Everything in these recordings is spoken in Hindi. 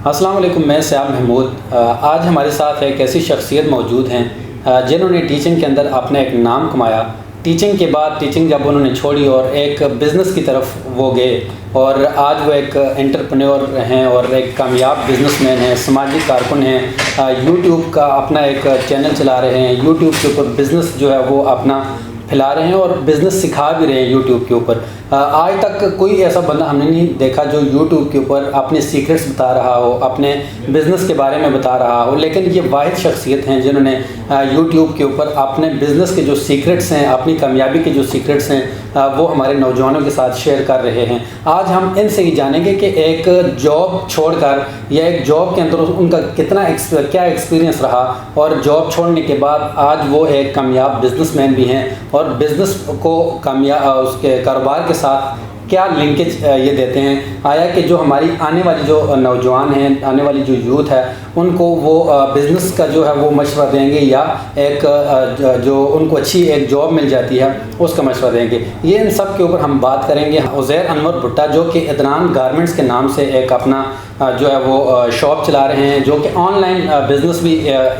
अस्सलाम वालेकुम, मैं सयाम महमूद। आज हमारे साथ एक ऐसी शख्सियत मौजूद हैं जिन्होंने टीचिंग के अंदर अपना एक नाम कमाया। टीचिंग के बाद टीचिंग जब उन्होंने छोड़ी और एक बिज़नेस की तरफ वो गए और आज वो एक एंटरप्रेन्योर हैं और एक कामयाब बिज़नेसमैन हैं, समाजी कारकुन हैं। यूट्यूब का अपना एक चैनल चला रहे हैं, यूट्यूब के ऊपर बिज़नेस जो है वो अपना फैला रहे हैं और बिज़नेस सिखा भी रहे हैं यूट्यूब के ऊपर। आज तक कोई ऐसा बंदा हमने नहीं देखा जो यूट्यूब के ऊपर अपने सीक्रेट्स बता रहा हो, अपने बिज़नेस के बारे में बता रहा हो, लेकिन ये वाहिद शख्सियत हैं जिन्होंने यूट्यूब के ऊपर अपने बिज़नेस के जो सीक्रेट्स हैं, अपनी कामयाबी के जो सीक्रेट्स हैं, वो हमारे नौजवानों के साथ शेयर कर रहे हैं। आज हम इनसे ही जानेंगे कि एक जॉब छोड़कर या एक जॉब के अंदर उनका क्या एक्सपीरियंस रहा और जॉब छोड़ने के बाद आज वो एक कामयाब बिज़नेसमैन भी हैं और बिज़नेस को उसके कारोबार के साथ क्या लिंकेज ये देते हैं। आया कि जो हमारी आने वाली जो नौजवान हैं, आने वाली जो यूथ है, उनको वो बिज़नेस का जो है वो मशवरा देंगे या एक जो उनको अच्छी एक जॉब मिल जाती है उसका मशवरा देंगे। ये इन सब के ऊपर हम बात करेंगे। उज़ैर अनवर भुट्टा जो कि इदनान गारमेंट्स के नाम से एक अपना जो है वो शॉप चला रहे हैं, जो कि ऑनलाइन बिज़नेस भी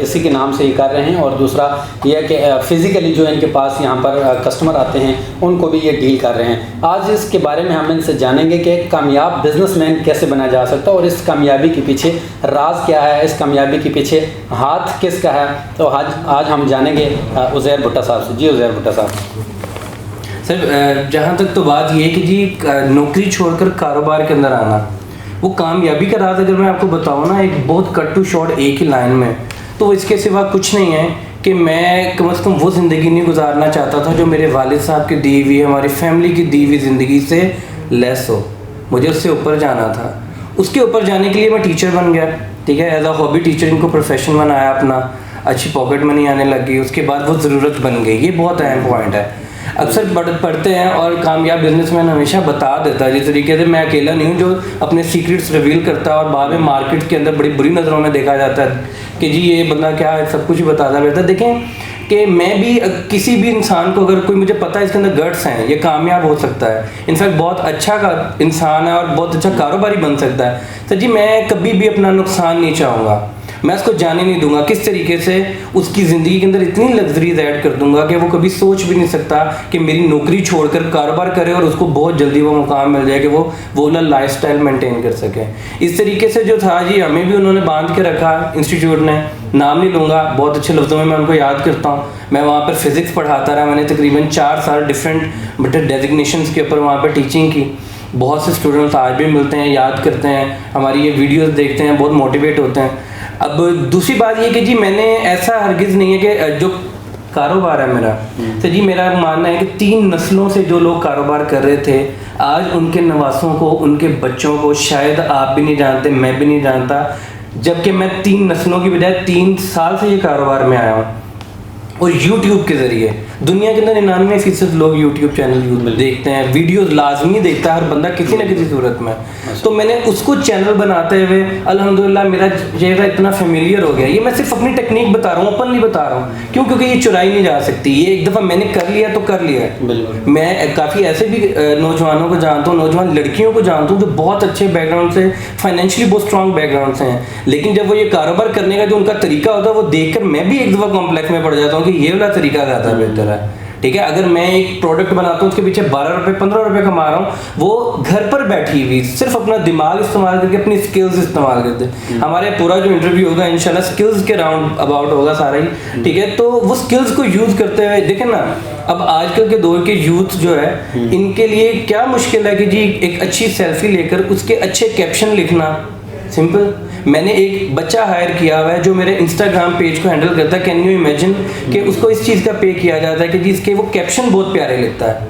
इसी के नाम से ही कर रहे हैं और दूसरा ये है कि फ़िज़िकली जो इनके पास यहाँ पर कस्टमर आते हैं उनको भी ये डील कर रहे हैं। आज इसके बारे में हम इनसे जानेंगे कि एक कामयाब बिज़नेसमैन कैसे बना जा सकता है और इस कामयाबी के पीछे राज क्या है, इस कामयाबी के पीछे हाथ किसका है। तो आज हम जानेंगे उज़ैर भुट्टा साहब से। जी उज़ैर भुट्टा साहब। सर, जहाँ तक तो बात ये है कि जी नौकरी छोड़कर कारोबार के अंदर आना, वो कामयाबी का राज अगर मैं आपको बताऊँ ना, एक बहुत कट टू शॉर्ट एक ही लाइन में, तो इसके सिवा कुछ नहीं है कि मैं कम से कम वो ज़िंदगी नहीं गुजारना चाहता था जो मेरे वालिद साहब की दी हुई, हमारी फैमिली की दी हुई ज़िंदगी से लेस हो। मुझे उससे ऊपर जाना था। उसके ऊपर जाने के लिए मैं टीचर बन गया, ठीक है, एज अ हॉबी टीचरिंग को प्रोफेशन बनाया अपना, अच्छी पॉकेट मनी आने लगी। उसके बाद वो ज़रूरत बन गई। ये बहुत अहम पॉइंट है। अक्सर पढ़ते हैं और कामयाब बिजनेसमैन हमेशा बता देता है जिस तरीके से मैं अकेला नहीं हूँ जो अपने सीक्रेट्स रिवील करता है और बाद में मार्केट के अंदर बड़ी बुरी नज़रों में देखा जाता है कि जी ये बंदा क्या है, सब कुछ ही बताता रहता है। देखें कि मैं भी किसी भी इंसान को अगर कोई मुझे पता है इसके अंदर गट्स हैं, ये कामयाब हो सकता है, इनफैक्ट बहुत अच्छा का इंसान है और बहुत अच्छा कारोबारी बन सकता है, तो जी मैं कभी भी अपना नुकसान नहीं चाहूँगा। मैं उसको जाने नहीं दूंगा। किस तरीके से उसकी ज़िंदगी के अंदर इतनी लग्जरीज ऐड कर दूंगा कि वो कभी सोच भी नहीं सकता कि मेरी नौकरी छोड़कर कारोबार करे और उसको बहुत जल्दी वो मुकाम मिल जाए कि वो वाला लाइफस्टाइल मेंटेन कर सके। इस तरीके से जो था जी, हमें भी उन्होंने बांध के रखा इंस्टीट्यूट ने। नाम नहीं लूँगा, बहुत अच्छे लफ्ज़ों में मैं उनको याद करता हूँ। मैं वहाँ पर फिज़िक्स पढ़ाता रहा। मैंने तकरीबन 4 साल डिफरेंट डेजिग्नेशंस के ऊपर वहाँ पर टीचिंग की। बहुत से स्टूडेंट्स आज भी मिलते हैं, याद करते हैं, हमारी ये वीडियोस देखते हैं, बहुत मोटिवेट होते हैं। अब दूसरी बात ये कि जी मैंने ऐसा हरगिज़ नहीं है कि जो कारोबार है मेरा, तो जी मेरा मानना है कि 3 नस्लों से जो लोग कारोबार कर रहे थे, आज उनके नवासों को, उनके बच्चों को शायद आप भी नहीं जानते, मैं भी नहीं जानता, जबकि मैं 3 नस्लों की बजाय 3 साल से ये कारोबार में आया हूँ। और YouTube के ज़रिए दुनिया के अंदर 99% लोग YouTube चैनल देखते हैं, वीडियोस लाजमी देखता है हर बंदा किसी न किसी सूरत में। तो मैंने उसको चैनल बनाते हुए अल्हम्दुलिल्लाह मेरा चेहरा इतना फेमिलियर हो गया। ये मैं सिर्फ अपनी टेक्निक बता रहा हूँ, ओपनली बता रहा हूँ, क्यों? क्योंकि ये चुराई नहीं जा सकती। ये एक दफ़ा मैंने कर लिया तो कर लिया है। मैं काफ़ी ऐसे भी नौजवानों को जानता हूँ, नौजवान लड़कियों को जानता हूँ जो बहुत अच्छे बैकग्राउंड से, फाइनेंशियली बहुत स्ट्रॉन्ग बैकग्राउंड से हैं, लेकिन जब वो ये कारोबार करने का जो उनका तरीका होता है वो देख कर मैं भी एक दफ़ा कॉम्प्लेक्स में पड़ जाता हूँ कि ये वाला तरीका ज़्यादा बेहतर है। ठीक है, अगर मैं एक प्रोडक्ट बनाता हूँ उसके पीछे 12 रुपये 15 रुपये कमा रहा हूँ, वो घर पर बैठी हुई सिर्फ अपना दिमाग इस्तेमाल करके, अपनी स्किल्स इस्तेमाल करते। हमारे पूरा जो इंटरव्यू होगा इंशाल्लाह स्किल्स के राउंड अबाउट होगा सारा ही, ठीक है। तो वो स्किल्स को यूज़ करते हुए देखें ना, अब आजकल के दौर के यूथ जो है, इनके लिए क्या मुश्किल है कि जी एक अच्छी सेल्फी लेकर उसके अच्छे कैप्शन लिखना। सिंपल। मैंने एक बच्चा हायर किया हुआ है जो मेरे इंस्टाग्राम पेज को हैंडल करता है। कैन यू इमेजिन कि उसको इस चीज़ का पे किया जाता है कि जिसके वो कैप्शन बहुत प्यारे लिखता है।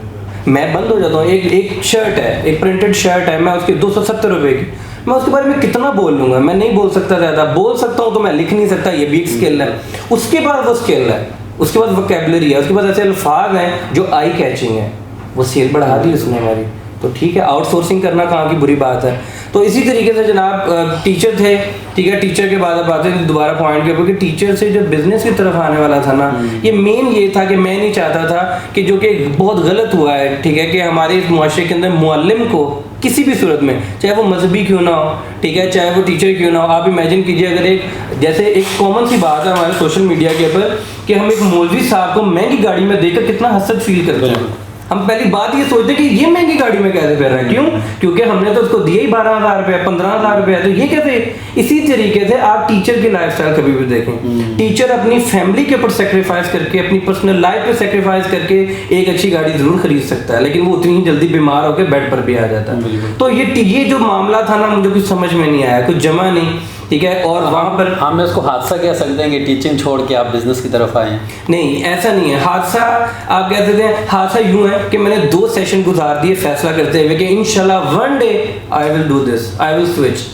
मैं बंद हो जाता हूँ। एक शर्ट है, एक प्रिंटेड शर्ट है, मैं उसकी 270 रुपये की, मैं उसके बारे में कितना बोल लूँगा? मैं नहीं बोल सकता, ज़्यादा बोल सकता हूँ तो मैं लिख नहीं सकता, ये भी एक स्किल है। उसके बाद वो स्किल है, उसके बाद वोकैबुलरी है, उसके बाद ऐसे अल्फाज हैं जो आई कैचिंग है। वो सेल बढ़ा दी उसने हमारी, तो ठीक है, आउटसोर्सिंग करना कहाँ की बुरी बात है। तो इसी तरीके से जनाब टीचर थे, ठीक है, टीचर के बाद अब आते हैं दोबारा पॉइंट के ऊपर कि टीचर से जो बिजनेस की तरफ आने वाला था ना, ये मेन ये था कि मैं नहीं चाहता था कि जो कि बहुत गलत हुआ है, ठीक है, कि हमारे इस मुआशरे के अंदर मुअल्लिम को किसी भी सूरत में, चाहे वो मजहबी क्यों ना हो, ठीक है, चाहे वो टीचर क्यों ना हो। आप इमेजिन कीजिए अगर एक जैसे एक कॉमन सी बात है हमारे सोशल मीडिया के ऊपर कि हम एक मौलवी साहब को महंगी गाड़ी में देखकर कितना हसद फील करते हैं। हम पहली बात ये सोचते हैं कि ये महंगी गाड़ी में कैसे फिर रहा है, क्यों? क्योंकि हमने तो उसको दिए ही 12,000 रुपये 15,000 रुपये, तो ये कैसे? इसी तरीके से आप टीचर की लाइफस्टाइल कभी भी देखें, टीचर अपनी फैमिली के ऊपर सेक्रीफाइस करके, अपनी पर्सनल लाइफ पे सेक्रीफाइस करके एक अच्छी गाड़ी जरूर खरीद सकता है, लेकिन वो उतनी ही जल्दी बीमार होकर बेड पर भी आ जाता है। तो ये जो मामला था ना, मुझे कुछ समझ में नहीं आया, कुछ जमा नहीं, ठीक है। और वहाँ पर हम इसको हादसा कह सकते हैं कि टीचिंग छोड़ के आप बिजनेस की तरफ आए हैं? नहीं, ऐसा नहीं है। हादसा आप कह सकते हैं, हादसा यूं है कि मैंने 2 सेशन गुजार दिए फैसला करते हुए कि इंशाल्लाह one day I will do this, I will switch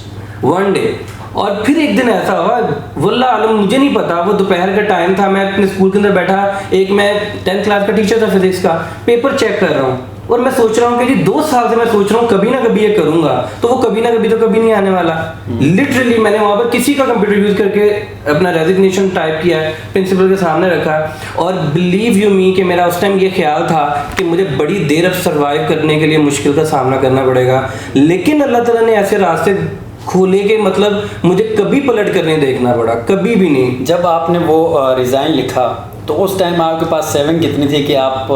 one day. और फिर एक दिन ऐसा हुआ, वल्लाह आलम मुझे नहीं पता, वो दोपहर का टाइम था, मैं अपने स्कूल के अंदर बैठा, एक मैं 10th क्लास का टीचर था फिजिक्स का, पेपर चेक कर रहा हूँ और मैं सोच रहा हूँ कि जी 2 साल से मैं सोच रहा हूँ कभी ना कभी ये करूंगा, तो वो कभी ना कभी तो कभी नहीं आने वाला। लिटरली मैंने वहाँ पर किसी का कंप्यूटर यूज करके अपना रेजिग्नेशन टाइप किया है, प्रिंसिपल के सामने रखा, और बिलीव यू मी कि मेरा उस टाइम ये ख्याल था कि मुझे बड़ी देर अब सर्वाइव करने के लिए मुश्किल का सामना करना पड़ेगा, लेकिन अल्लाह ताला ने ऐसे रास्ते खोले के मतलब मुझे कभी पलट कर नहीं देखना पड़ा, कभी भी नहीं। जब आपने वो रिज़ाइन लिखा तो उस टाइम आपके पास सेविंग कितनी थी कि आप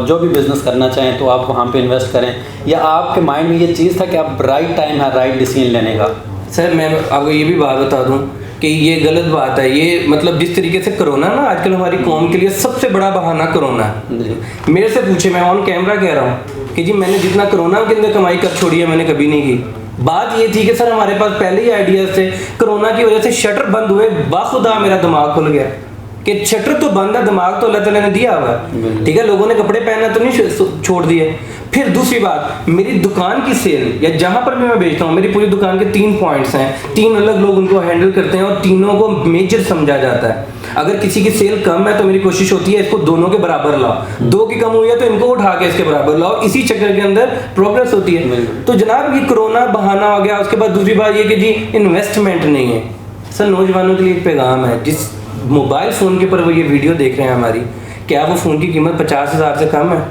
जो भी बिज़नेस करना चाहें तो आप वहाँ पे इन्वेस्ट करें, या आपके माइंड में ये चीज़ था कि आप राइट टाइम है राइट डिसीजन लेने का? सर मैं आपको ये भी बात बता दूं कि ये गलत बात है, ये मतलब जिस तरीके से कोरोना ना आजकल हमारी कौम के लिए सबसे बड़ा बहाना कोरोना है। मेरे से पूछे, मैं ऑन कैमरा कह रहा हूँ कि जी मैंने जितना कोरोना के अंदर कमाई कर छोड़ी है मैंने कभी नहीं की। बात ये थी कि सर हमारे पास पहले ही आइडियाज थे, कोरोना की वजह से शटर बंद हुए, बाखुदा मेरा दिमाग खुल गया कि शटर तो बंद है, दिमाग तो अल्लाह ताला ने दिया हुआ है, ठीक है, लोगों ने कपड़े पहनना तो नहीं छोड़ दिए। फिर दूसरी बात, मेरी दुकान की सेल या जहां पर भी मैं बेचता हूँ, मेरी पूरी दुकान के 3 पॉइंट्स हैं, 3 अलग लोग उनको हैंडल करते हैं और तीनों को मेजर समझा जाता है। अगर किसी की सेल कम है तो मेरी कोशिश होती है इसको दोनों के बराबर लाओ, 2 की कम हुई है तो इनको उठा के इसके बराबर लाओ, इसी चक्कर के अंदर प्रोग्रेस होती है। तो जनाब ये कोरोना बहाना हो गया। उसके बाद दूसरी बात ये कि जी इन्वेस्टमेंट नहीं है। सर नौजवानों के लिए एक पैगाम है, जिस मोबाइल फ़ोन के ऊपर वो ये वीडियो देख रहे हैं हमारी, क्या वो फ़ोन की कीमत 50,000 से कम है?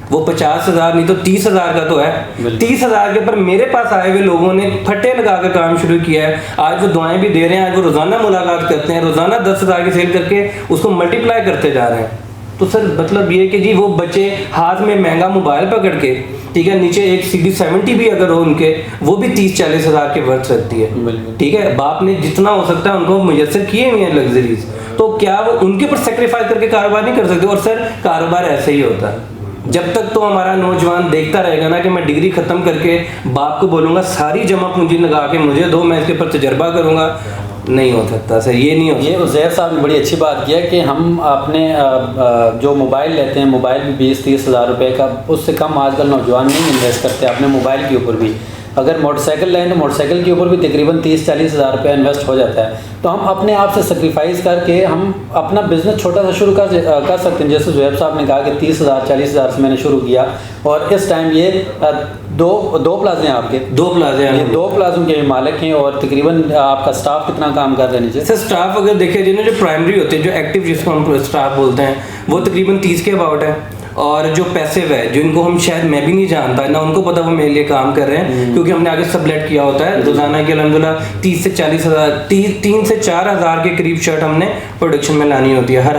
वो 50,000 नहीं तो 30,000 का तो है। 30,000 के ऊपर मेरे पास आए हुए लोगों ने फटे लगा कर काम शुरू किया है। आज वो दुआएं भी दे रहे हैं, आज वो रोज़ाना मुलाकात करते हैं, रोज़ाना 10,000 की सेल करके उसको मल्टीप्लाई करते जा रहे हैं। तो सर मतलब ये कि जी वो बच्चे हाथ में महंगा मोबाइल पकड़ के, ठीक है, नीचे एक CD70 भी अगर हो उनके, वो भी 30-40 हज़ार के वर्थ रखती है, ठीक है। बाप ने जितना हो सकता है उनको मुयस्सर किए हुए हैं लग्जरीज, तो क्या वो उनके ऊपर सेक्रीफाइस करके कारोबार नहीं कर सकते? और सर कारोबार ऐसे ही होता है, जब तक तो हमारा नौजवान देखता रहेगा ना कि मैं डिग्री खत्म करके बाप को बोलूँगा सारी जमा पूंजी लगा के मुझे दो, मैं इसके ऊपर तजर्बा करूँगा, नहीं हो सकता सर, ये नहीं हो सकता। ये उज़ैर साहब ने बड़ी अच्छी बात किया कि हम अपने जो मोबाइल लेते हैं, मोबाइल भी 20-30 हज़ार रुपये का, उससे कम आजकल नौजवान नहीं इन्वेस्ट करते अपने मोबाइल के ऊपर भी। अगर मोटरसाइकिल लें तो मोटरसाइकिल के ऊपर भी तकरीबन 30-40 हज़ार रुपये इन्वेस्ट हो जाता है। तो हम अपने आप से सेक्रीफाइस करके हम अपना बिज़नेस छोटा सा शुरू कर सकते हैं। जैसे ज़ुहैब साहब ने कहा कि 30,000-40 हज़ार से मैंने शुरू किया, और इस टाइम ये दो प्लाजे हैं आपके? 2 प्लाजे हैं, 2 प्लाजों के मालिक हैं। और तकरीबन आपका स्टाफ कितना काम कर रहा है नीचे? सर स्टाफ अगर देखे जाए ना, जो प्राइमरी होते हैं, जो एक्टिव जिसको हम स्टाफ बोलते हैं, वो तकरीबन 30 के अबाउट है। और जो पैसिव है, जो इनको हम शायद मैं भी नहीं जानता ना उनको पता वो मेरे लिए काम कर रहे हैं, क्योंकि हमने आगे सबलेट किया होता है रोजाना के अल्हम्दुलिल्लाह 30 से 40 हज़ार 3 से 4 हज़ार के करीब शर्ट हमने प्रोडक्शन में लानी होती है हर